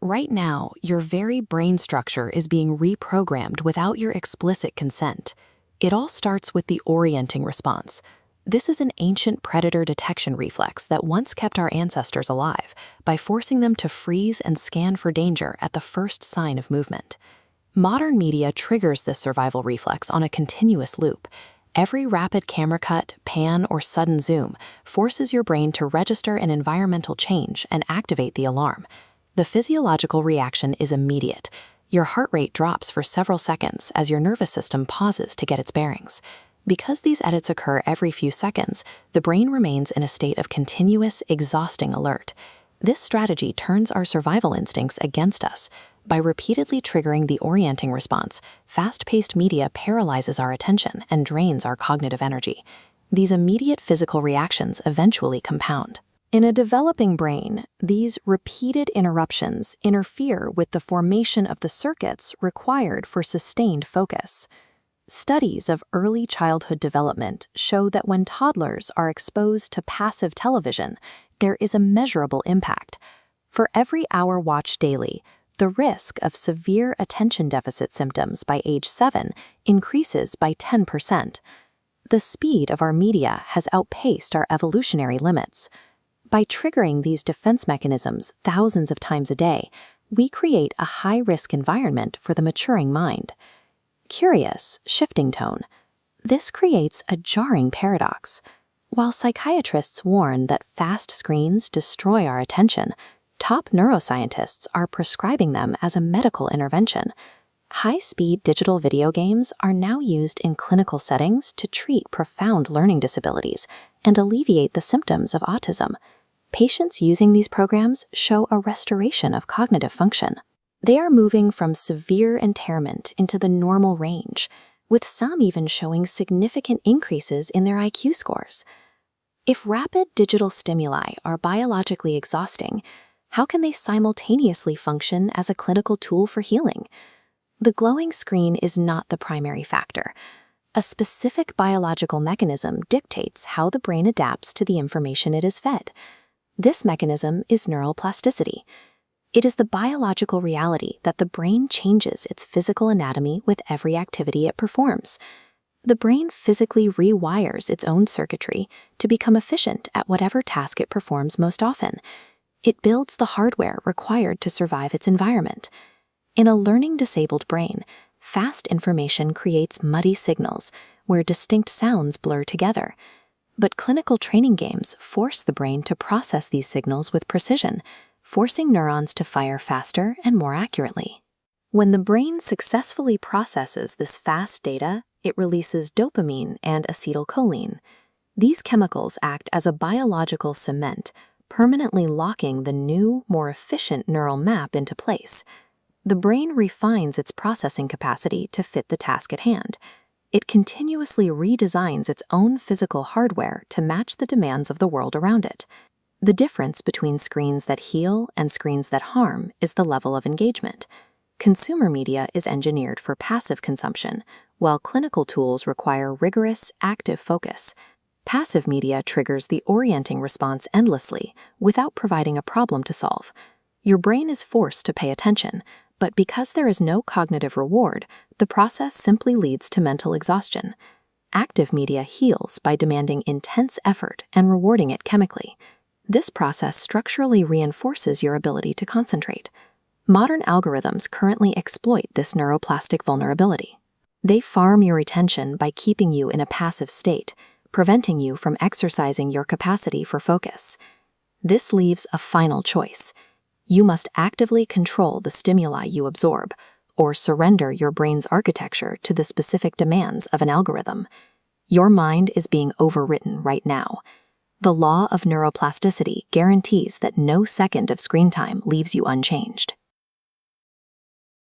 Right now, your very brain structure is being reprogrammed without your explicit consent. It all starts with the orienting response. This is an ancient predator detection reflex that once kept our ancestors alive by forcing them to freeze and scan for danger at the first sign of movement. Modern media triggers this survival reflex on a continuous loop. Every rapid camera cut, pan, or sudden zoom forces your brain to register an environmental change and activate the alarm. The physiological reaction is immediate. Your heart rate drops for several seconds as your nervous system pauses to get its bearings. Because these edits occur every few seconds, the brain remains in a state of continuous, exhausting alert. This strategy turns our survival instincts against us. By repeatedly triggering the orienting response, fast-paced media paralyzes our attention and drains our cognitive energy. These immediate physical reactions eventually compound. In a developing brain, these repeated interruptions interfere with the formation of the circuits required for sustained focus. Studies of early childhood development show that when toddlers are exposed to passive television, there is a measurable impact. For every hour watched daily, the risk of severe attention deficit symptoms by age 7 increases by 10%. The speed of our media has outpaced our evolutionary limits. By triggering these defense mechanisms thousands of times a day, we create a high-risk environment for the maturing mind. Curious, shifting tone. This creates a jarring paradox. While psychiatrists warn that fast screens destroy our attention, top neuroscientists are prescribing them as a medical intervention. High-speed digital video games are now used in clinical settings to treat profound learning disabilities and alleviate the symptoms of autism. Patients using these programs show a restoration of cognitive function. They are moving from severe impairment into the normal range, with some even showing significant increases in their IQ scores. If rapid digital stimuli are biologically exhausting, how can they simultaneously function as a clinical tool for healing? The glowing screen is not the primary factor. A specific biological mechanism dictates how the brain adapts to the information it is fed. This mechanism is neuroplasticity. It is the biological reality that the brain changes its physical anatomy with every activity it performs. The brain physically rewires its own circuitry to become efficient at whatever task it performs most often. It builds the hardware required to survive its environment. In a learning-disabled brain, fast information creates muddy signals where distinct sounds blur together. But clinical training games force the brain to process these signals with precision, forcing neurons to fire faster and more accurately. When the brain successfully processes this fast data, it releases dopamine and acetylcholine. These chemicals act as a biological cement, permanently locking the new, more efficient neural map into place. The brain refines its processing capacity to fit the task at hand. It continuously redesigns its own physical hardware to match the demands of the world around it. The difference between screens that heal and screens that harm is the level of engagement. Consumer media is engineered for passive consumption, while clinical tools require rigorous, active focus. Passive media triggers the orienting response endlessly without providing a problem to solve. Your brain is forced to pay attention, but because there is no cognitive reward, the process simply leads to mental exhaustion. Active media heals by demanding intense effort and rewarding it chemically. This process structurally reinforces your ability to concentrate. Modern algorithms currently exploit this neuroplastic vulnerability. They farm your attention by keeping you in a passive state, preventing you from exercising your capacity for focus. This leaves a final choice. You must actively control the stimuli you absorb, or surrender your brain's architecture to the specific demands of an algorithm. Your mind is being overwritten right now. The law of neuroplasticity guarantees that no second of screen time leaves you unchanged.